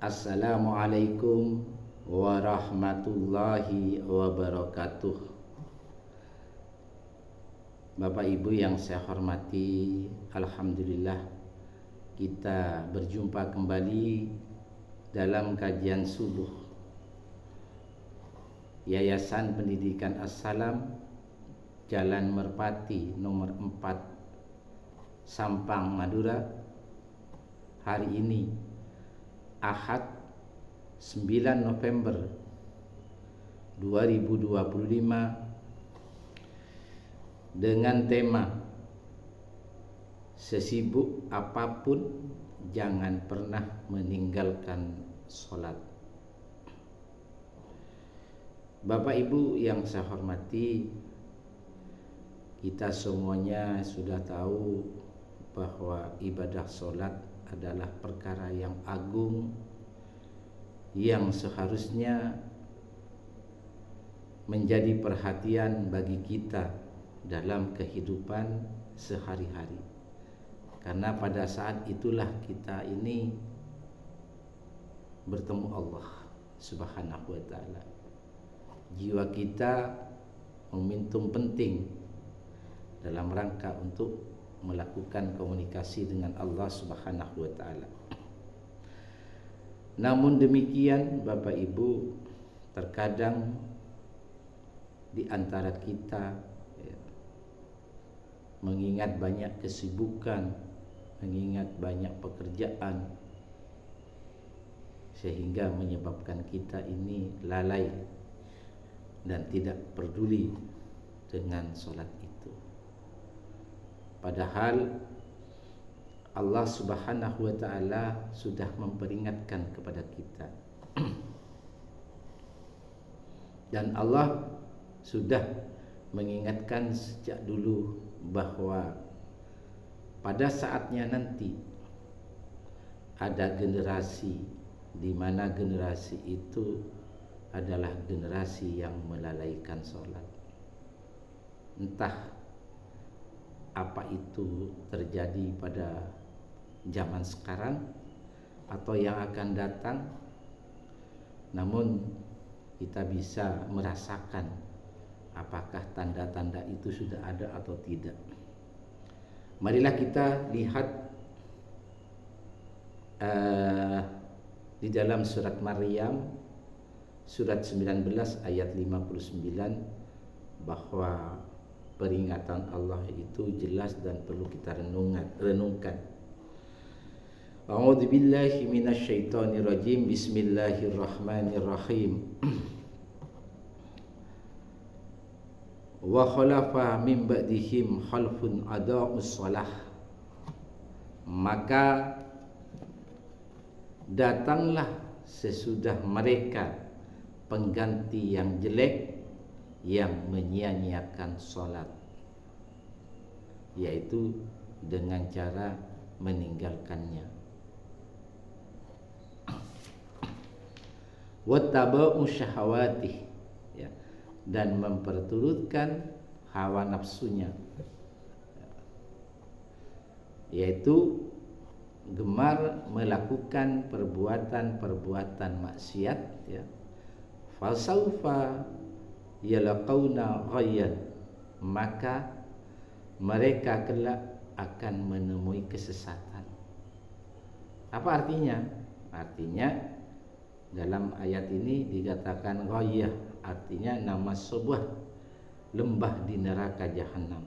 Assalamualaikum warahmatullahi wabarakatuh. Bapak Ibu yang saya hormati, alhamdulillah kita berjumpa kembali dalam kajian subuh Yayasan Pendidikan As-Salam, Jalan Merpati nomor 4, Sampang, Madura. Hari ini Ahad 9 November 2025 dengan tema sesibuk apapun jangan pernah meninggalkan sholat. Bapak Ibu yang saya hormati, kita semuanya sudah tahu bahwa ibadah sholat adalah perkara yang agung yang seharusnya menjadi perhatian bagi kita dalam kehidupan sehari-hari. Karena pada saat itulah kita ini bertemu Allah Subhanahu wa ta'ala. Jiwa kita momentum penting dalam rangka untuk melakukan komunikasi dengan Allah Subhanahu wa ta'ala. Namun demikian Bapak Ibu, terkadang di antara kita mengingat banyak kesibukan, mengingat banyak pekerjaan, sehingga menyebabkan kita ini lalai dan tidak peduli dengan sholat itu. Padahal Allah Subhanahu wa ta'ala sudah memperingatkan kepada kita. Dan Allah sudah mengingatkan sejak dulu bahwa pada saatnya nanti ada generasi di mana generasi itu adalah generasi yang melalaikan sholat. Entah apa itu terjadi pada zaman sekarang atau yang akan datang, namun kita bisa merasakan apakah tanda-tanda itu sudah ada atau tidak. Marilah kita lihat di dalam surat Maryam surat 19 ayat 59 bahwa peringatan Allah itu jelas dan perlu kita renungkan. A'udzu billahi minasyaitonir rajim. Bismillahirrahmanirrahim. Wa khalafa min ba'dihim khalfun adaa'us shalah. Maka datanglah sesudah mereka pengganti yang jelek yang menyia-nyiakan sholat, yaitu dengan cara meninggalkannya. Wattaba'u syahawatih, ya, dan memperturutkan hawa nafsunya, yaitu gemar melakukan perbuatan-perbuatan maksiat, ya. Fasaufa yalaqauna ghayyan, maka mereka kelak akan menemui kesesatan. Apa artinya? Artinya dalam ayat ini dikatakan ghayyah, artinya nama sebuah lembah di neraka jahanam.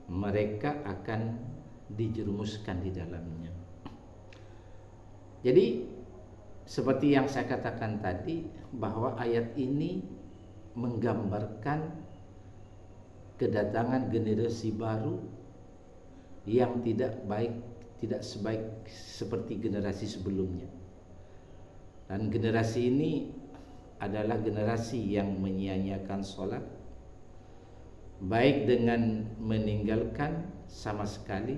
Mereka akan dijerumuskan di dalamnya. Jadi seperti yang saya katakan tadi, bahwa ayat ini menggambarkan kedatangan generasi baru yang tidak baik, tidak sebaik seperti generasi sebelumnya. Dan generasi ini adalah generasi yang menyia-nyiakan sholat, baik dengan meninggalkan sama sekali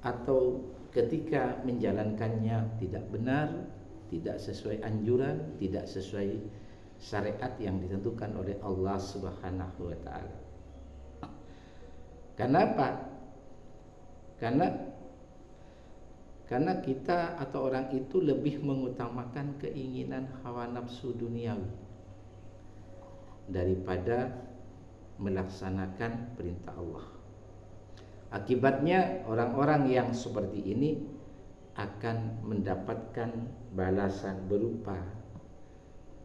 atau ketika menjalankannya tidak benar, tidak sesuai anjuran, tidak sesuai syariat yang ditentukan oleh Allah Subhanahu wa ta'ala. Kenapa? Karena Karena kita atau orang itu lebih mengutamakan keinginan hawa nafsu duniawi daripada melaksanakan perintah Allah. Akibatnya orang-orang yang seperti ini akan mendapatkan balasan berupa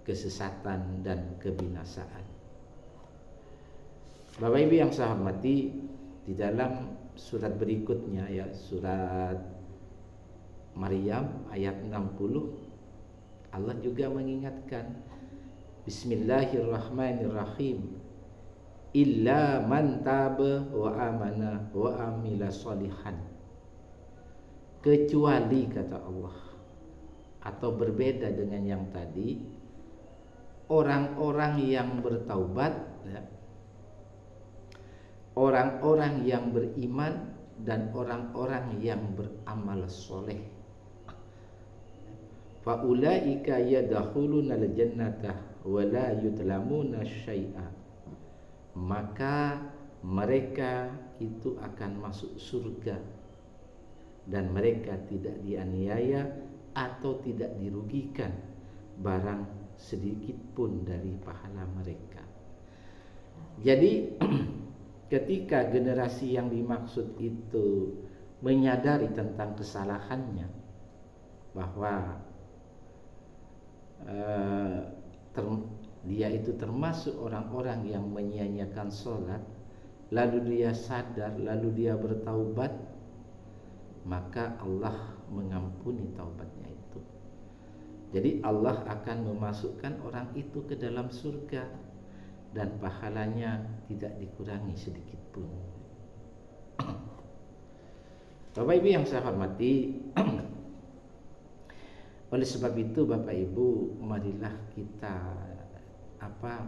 kesesatan dan kebinasaan. Bapak Ibu yang saya hormati, di dalam surat berikutnya, ya, surat Maryam ayat 60, Allah juga mengingatkan, Bismillahirrahmanirrahim, illa man taba wa amana wa amila sholihan. Kecuali, kata Allah, atau berbeda dengan yang tadi, orang-orang yang bertaubat, ya, orang-orang yang beriman dan orang-orang yang beramal soleh. Faulaika yadkhuluna al-jannata wa la yudlamuna syai'a. Maka mereka itu akan masuk surga dan mereka tidak dianiaya atau tidak dirugikan barang sedikit pun dari pahala mereka. Jadi ketika generasi yang dimaksud itu menyadari tentang kesalahannya, bahwa dia itu termasuk orang-orang yang menyia-nyiakan sholat, lalu dia sadar, lalu dia bertaubat, maka Allah mengampuni taubatnya itu. Jadi Allah akan memasukkan orang itu ke dalam surga dan pahalanya tidak dikurangi sedikit pun. Bapak Ibu yang saya hormati, oleh sebab itu Bapak Ibu, marilah kita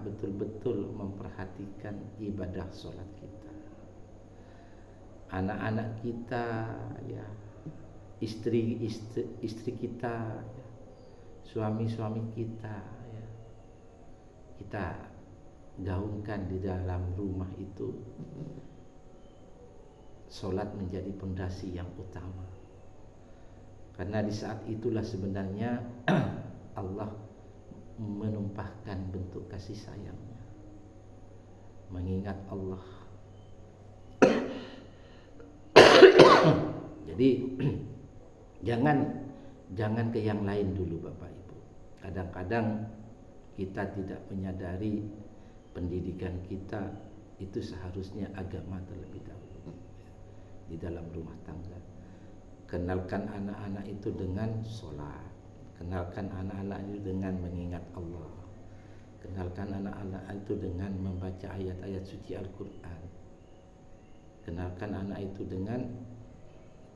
betul-betul memperhatikan ibadah sholat kita. Anak-anak kita, ya, istri kita, ya, suami-suami kita, ya, kita gaungkan di dalam rumah itu sholat menjadi pondasi yang utama. Karena di saat itulah sebenarnya Allah menumpahkan bentuk kasih sayangnya. Mengingat Allah. Jadi jangan ke yang lain dulu Bapak Ibu. Kadang-kadang kita tidak menyadari pendidikan kita itu seharusnya agama terlebih dahulu di dalam rumah tangga. Kenalkan anak-anak itu dengan sholat, kenalkan anak-anak itu dengan mengingat Allah, kenalkan anak-anak itu dengan membaca ayat-ayat suci Al-Quran, kenalkan anak itu dengan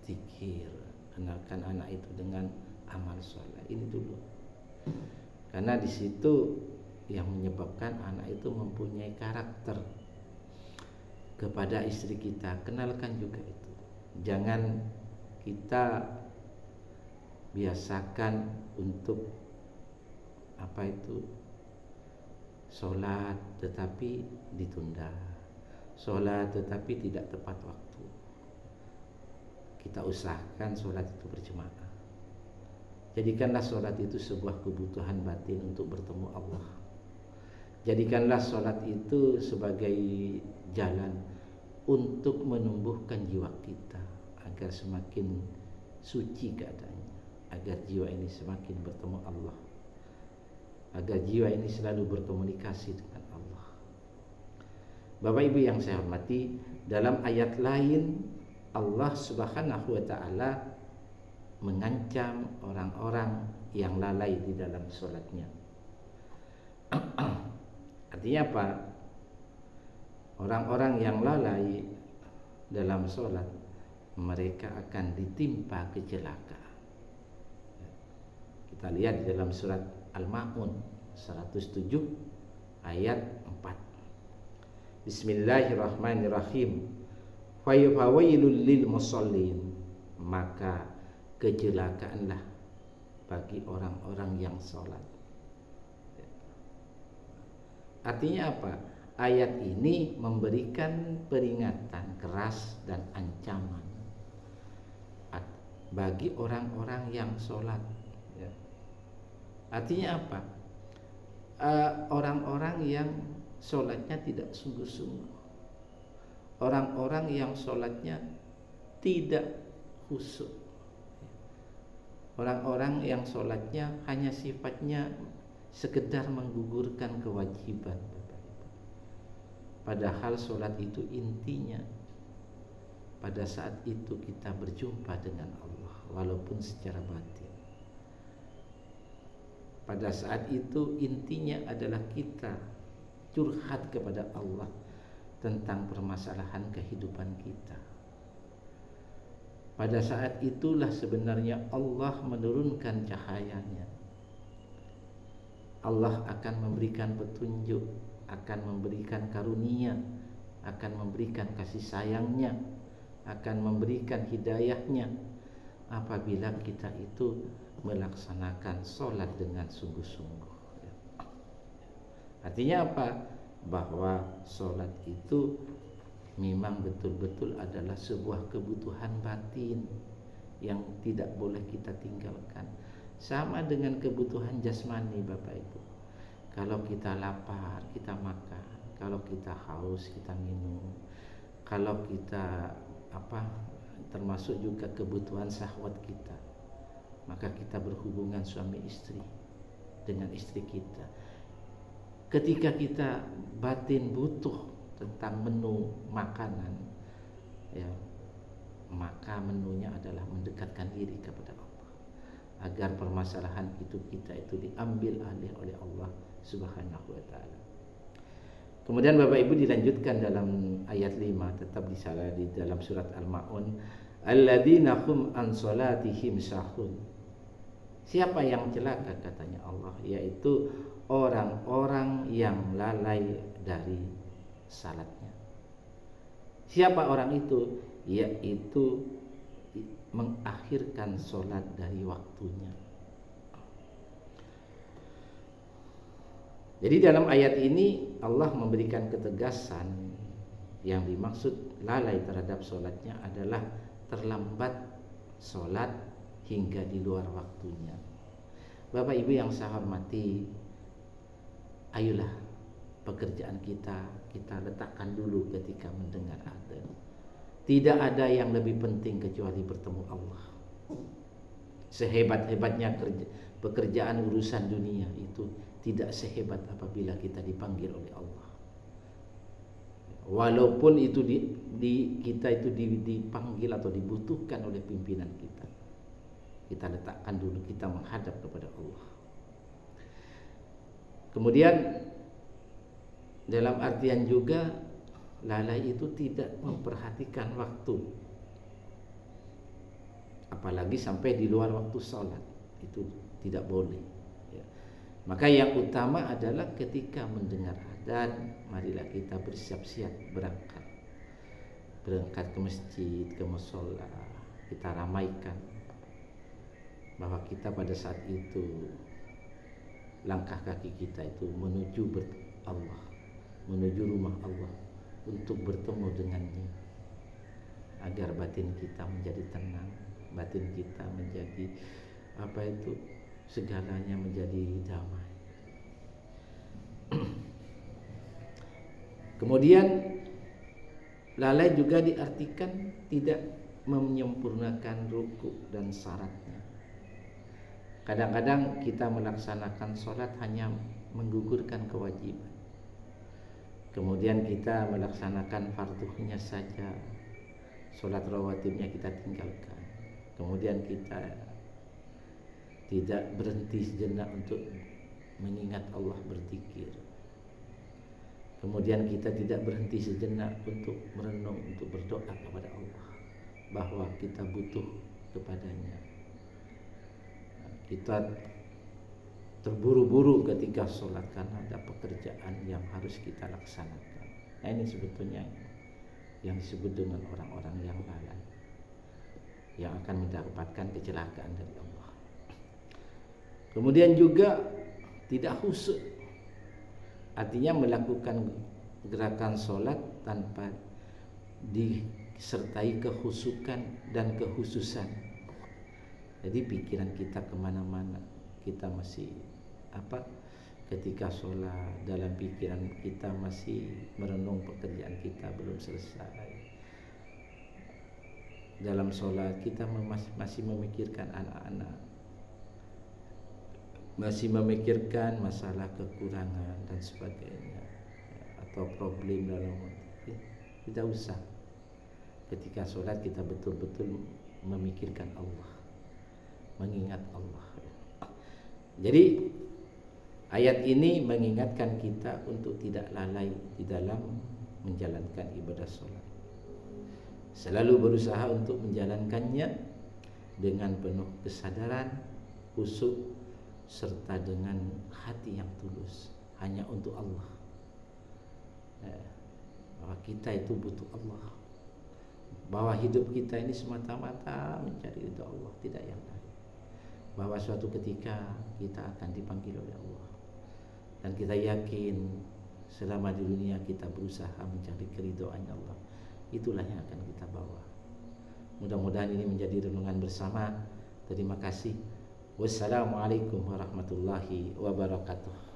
zikir, kenalkan anak itu dengan amal sholat. Ini dulu, karena di situ yang menyebabkan anak itu mempunyai karakter. Kepada istri kita, kenalkan juga itu. Jangan kita biasakan untuk sholat tetapi ditunda, sholat tetapi tidak tepat waktu. Kita usahakan sholat itu berjemaah. Jadikanlah sholat itu sebuah kebutuhan batin untuk bertemu Allah. Jadikanlah sholat itu sebagai jalan untuk menumbuhkan jiwa kita agar semakin suci keadaannya, agar jiwa ini semakin bertemu Allah, agar jiwa ini selalu berkomunikasi dengan Allah. Bapak Ibu yang saya hormati, dalam ayat lain Allah Subhanahu wa taala mengancam orang-orang yang lalai di dalam sholatnya. Artinya apa? Orang-orang yang lalai dalam sholat, mereka akan ditimpa kecelakaan. Kita lihat di dalam surat Al-Ma'un 107 ayat 4. Bismillahirrahmanirrahim. Fawailul lil musallin. Maka kecelakaanlah bagi orang-orang yang sholat. Artinya apa? Ayat ini memberikan peringatan keras dan ancaman bagi orang-orang yang sholat. Ya. Artinya apa? Orang-orang yang sholatnya tidak sungguh-sungguh, orang-orang yang sholatnya tidak khusyuk, orang-orang yang sholatnya hanya sifatnya sekedar menggugurkan kewajiban. Padahal sholat itu intinya pada saat itu kita berjumpa dengan Allah walaupun secara batin. Pada saat itu intinya adalah kita curhat kepada Allah tentang permasalahan kehidupan kita. Pada saat itulah sebenarnya Allah menurunkan cahayanya. Allah akan memberikan petunjuk, akan memberikan karunia, akan memberikan kasih sayangnya, akan memberikan hidayahnya apabila kita itu melaksanakan sholat dengan sungguh-sungguh. Artinya apa? Bahwa sholat itu memang betul-betul adalah sebuah kebutuhan batin yang tidak boleh kita tinggalkan. Sama dengan kebutuhan jasmani, Bapak Ibu. Kalau kita lapar, kita makan. Kalau kita haus, kita minum. Kalau kita termasuk juga kebutuhan syahwat kita, maka kita berhubungan suami istri dengan istri kita. Ketika kita batin butuh tentang menu makanan, ya, maka menunya adalah mendekatkan diri kepada Allah agar permasalahan itu kita itu diambil alih oleh Allah Subhanahu wa taala. Kemudian Bapak Ibu dilanjutkan dalam ayat 5, tetap di dalam surat Al-Maun, alladzina hum an salatihim sahun. Siapa yang celaka katanya Allah, yaitu orang-orang yang lalai dari salatnya. Siapa orang itu? Yaitu mengakhirkan sholat dari waktunya. Jadi dalam ayat ini Allah memberikan ketegasan, yang dimaksud lalai terhadap sholatnya adalah terlambat sholat hingga di luar waktunya. Bapak Ibu yang saya hormati, ayolah pekerjaan kita letakkan dulu ketika mendengar adzan. Tidak ada yang lebih penting kecuali bertemu Allah. Sehebat-hebatnya pekerjaan urusan dunia itu tidak sehebat apabila kita dipanggil oleh Allah. Walaupun itu kita itu dipanggil atau dibutuhkan oleh pimpinan kita. Kita letakkan dulu, kita menghadap kepada Allah. Kemudian dalam artian juga lalai itu tidak memperhatikan waktu, apalagi sampai di luar waktu sholat, itu tidak boleh ya. Maka yang utama adalah ketika mendengar adzan, marilah kita bersiap-siap berangkat ke masjid, ke mushola. Kita ramaikan bahwa kita pada saat itu langkah kaki kita itu menuju Allah, menuju rumah Allah, untuk bertemu dengannya, agar batin kita menjadi tenang, batin kita menjadi segalanya menjadi damai. Kemudian lalai juga diartikan tidak menyempurnakan ruku dan syaratnya. Kadang-kadang kita melaksanakan sholat hanya menggugurkan kewajiban, kemudian kita melaksanakan fardunya saja, sholat rawatibnya kita tinggalkan. Kemudian kita tidak berhenti sejenak untuk mengingat Allah, berzikir. Kemudian kita tidak berhenti sejenak untuk merenung, untuk berdoa kepada Allah bahwa kita butuh kepadanya. Kita terburu-buru ketika sholat karena ada pekerjaan yang harus kita laksanakan. Nah, ini sebetulnya yang disebut dengan orang-orang yang lalai, yang akan mendapatkan kecelakaan dari Allah. Kemudian juga tidak khusyuk, artinya melakukan gerakan sholat tanpa disertai kekhusyukan dan kekhususan. Jadi pikiran kita kemana-mana, kita masih ketika sholat, dalam pikiran kita masih merenung pekerjaan kita belum selesai. Dalam sholat kita masih memikirkan anak-anak, masih memikirkan masalah kekurangan dan sebagainya, atau problem dalam tidak usah. Ketika sholat kita betul-betul memikirkan Allah, mengingat Allah. Jadi ayat ini mengingatkan kita untuk tidak lalai di dalam menjalankan ibadah sholat. Selalu berusaha untuk menjalankannya dengan penuh kesadaran, khusyuk, serta dengan hati yang tulus, hanya untuk Allah. Bahwa kita itu butuh Allah, bahwa hidup kita ini semata-mata mencari ridha Allah, tidak yang lain. Bahwa suatu ketika kita akan dipanggil oleh Allah, dan kita yakin selama di dunia kita berusaha mencari keridhaannya Allah, itulah yang akan kita bawa. Mudah-mudahan ini menjadi renungan bersama. Terima kasih. Wassalamualaikum warahmatullahi wabarakatuh.